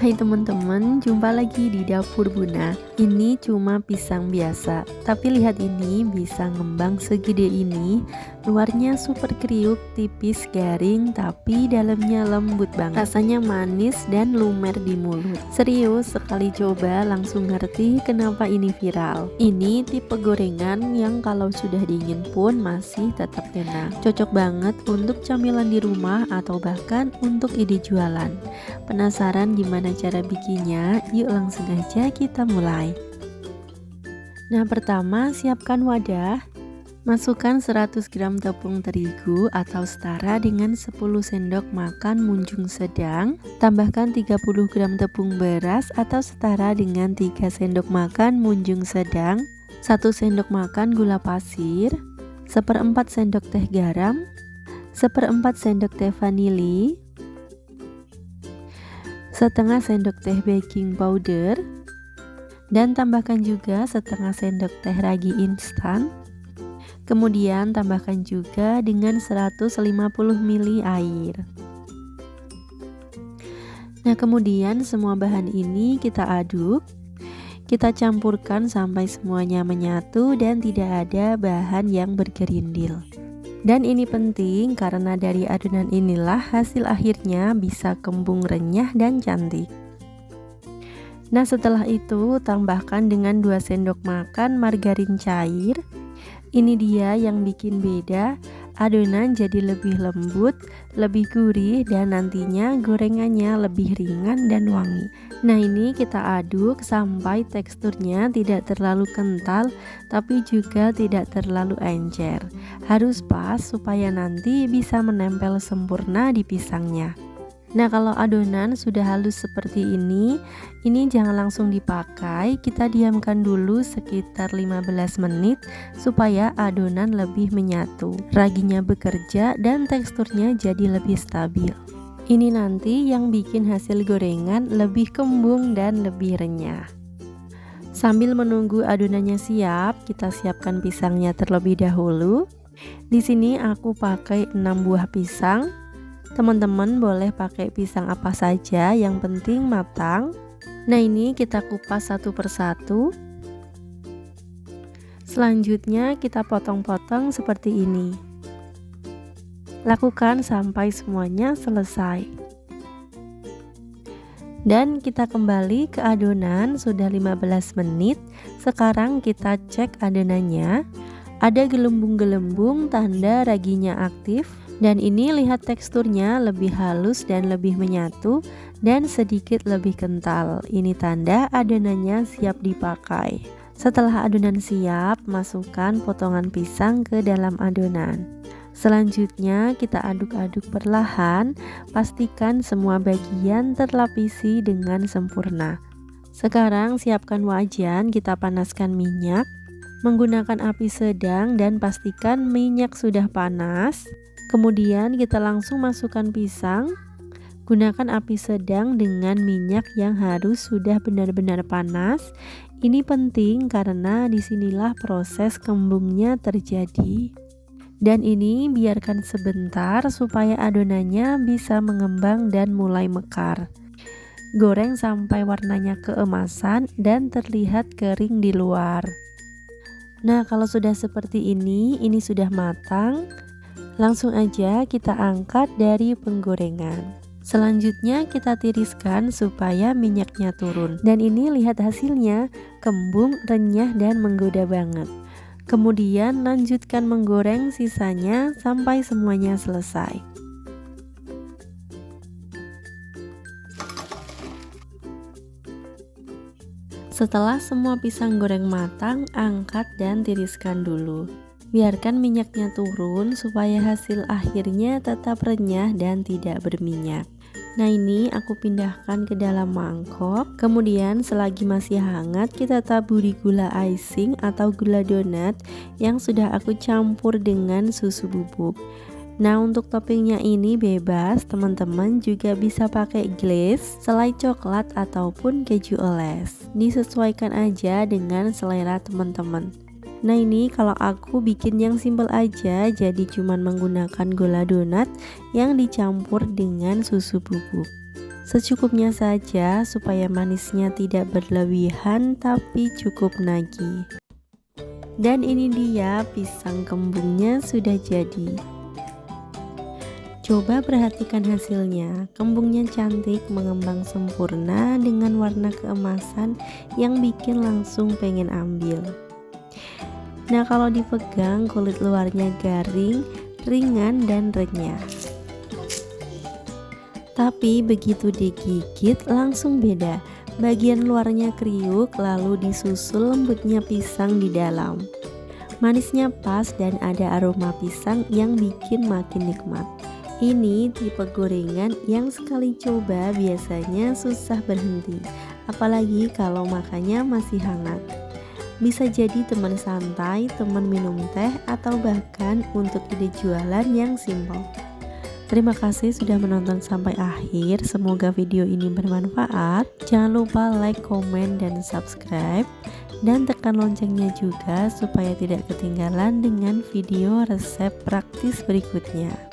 Hai teman-teman, jumpa lagi di dapur Buna. Ini cuma pisang biasa, tapi lihat ini bisa ngembang segede ini. Luarnya super kriuk, tipis, garing, tapi dalamnya lembut banget. Rasanya manis dan lumer di mulut. Serius, sekali coba langsung ngerti kenapa ini viral. Ini tipe gorengan yang kalau sudah dingin pun masih tetap enak. Cocok banget untuk camilan di rumah atau bahkan untuk ide jualan. Penasaran gimana cara bikinnya? Yuk langsung aja kita mulai. Nah, pertama siapkan wadah. Masukkan 100 gram tepung terigu atau setara dengan 10 sendok makan munjung sedang. Tambahkan 30 gram tepung beras atau setara dengan 3 sendok makan munjung sedang. 1 sendok makan gula pasir, 1/4 sendok teh garam, 1/4 sendok teh vanili, setengah sendok teh baking powder, dan tambahkan juga setengah sendok teh ragi instan. Kemudian tambahkan juga dengan 150 ml air. Nah, kemudian semua bahan ini kita aduk. Kita campurkan sampai semuanya menyatu dan tidak ada bahan yang bergerindil. Dan ini penting karena dari adonan inilah hasil akhirnya bisa kembung renyah dan cantik. Nah, setelah itu tambahkan dengan 2 sendok makan margarin cair. Ini dia yang bikin beda, adonan jadi lebih lembut, lebih gurih, dan nantinya gorengannya lebih ringan dan wangi. Nah, ini kita aduk sampai teksturnya tidak terlalu kental tapi juga tidak terlalu encer. Harus pas supaya nanti bisa menempel sempurna di pisangnya. Nah, kalau adonan sudah halus seperti ini jangan langsung dipakai, kita diamkan dulu sekitar 15 menit supaya adonan lebih menyatu, raginya bekerja dan teksturnya jadi lebih stabil. Ini nanti yang bikin hasil gorengan lebih kembung dan lebih renyah. Sambil menunggu adonannya siap, kita siapkan pisangnya terlebih dahulu. Di sini aku pakai 6 buah pisang. Teman-teman boleh pakai pisang apa saja, yang penting matang. Nah, ini kita kupas satu persatu. Selanjutnya kita potong-potong seperti ini. Lakukan sampai semuanya selesai. Dan kita kembali ke adonan, sudah 15 menit. Sekarang kita cek adonannya. Ada gelembung-gelembung, tanda raginya aktif. Dan ini lihat teksturnya lebih halus dan lebih menyatu dan sedikit lebih kental. Ini tanda adonannya siap dipakai. Setelah adonan siap, masukkan potongan pisang ke dalam adonan. Selanjutnya kita aduk-aduk perlahan, pastikan semua bagian terlapisi dengan sempurna. Sekarang siapkan wajan, kita panaskan minyak. Menggunakan api sedang dan pastikan minyak sudah panas. Kemudian kita langsung masukkan pisang. Gunakan api sedang dengan minyak yang harus sudah benar-benar panas. Ini penting karena disinilah proses kembungnya terjadi. Dan ini biarkan sebentar supaya adonannya bisa mengembang dan mulai mekar. Goreng sampai warnanya keemasan dan terlihat kering di luar. Nah, kalau sudah seperti ini sudah matang. Langsung aja kita angkat dari penggorengan. Selanjutnya kita tiriskan supaya minyaknya turun. Dan ini lihat hasilnya, kembung, renyah, dan menggoda banget. Kemudian lanjutkan menggoreng sisanya sampai semuanya selesai. Setelah semua pisang goreng matang, angkat dan tiriskan dulu. Biarkan minyaknya turun supaya hasil akhirnya tetap renyah dan tidak berminyak. Nah, ini aku pindahkan ke dalam mangkok. Kemudian selagi masih hangat kita taburi gula icing atau gula donat yang sudah aku campur dengan susu bubuk. Nah, untuk toppingnya ini bebas, teman-teman juga bisa pakai glaze, selai coklat ataupun keju oles. Disesuaikan aja dengan selera teman-teman. Nah ini kalau aku bikin yang simple aja, jadi cuman menggunakan gula donat yang dicampur dengan susu bubuk. Secukupnya saja supaya manisnya tidak berlebihan tapi cukup nagih. Dan ini dia pisang kembungnya sudah jadi. Coba perhatikan hasilnya, kembungnya cantik, mengembang sempurna dengan warna keemasan yang bikin langsung pengen ambil. Nah kalau dipegang kulit luarnya garing, ringan dan renyah. Tapi begitu digigit langsung beda, bagian luarnya kriuk lalu disusul lembutnya pisang di dalam. Manisnya pas dan ada aroma pisang yang bikin makin nikmat. Ini tipe gorengan yang sekali coba biasanya susah berhenti, apalagi kalau makannya masih hangat. Bisa jadi teman santai, teman minum teh, atau bahkan untuk ide jualan yang simpel. Terima kasih sudah menonton sampai akhir. Semoga video ini bermanfaat. Jangan lupa like, komen, dan subscribe. Dan tekan loncengnya juga supaya tidak ketinggalan dengan video resep praktis berikutnya.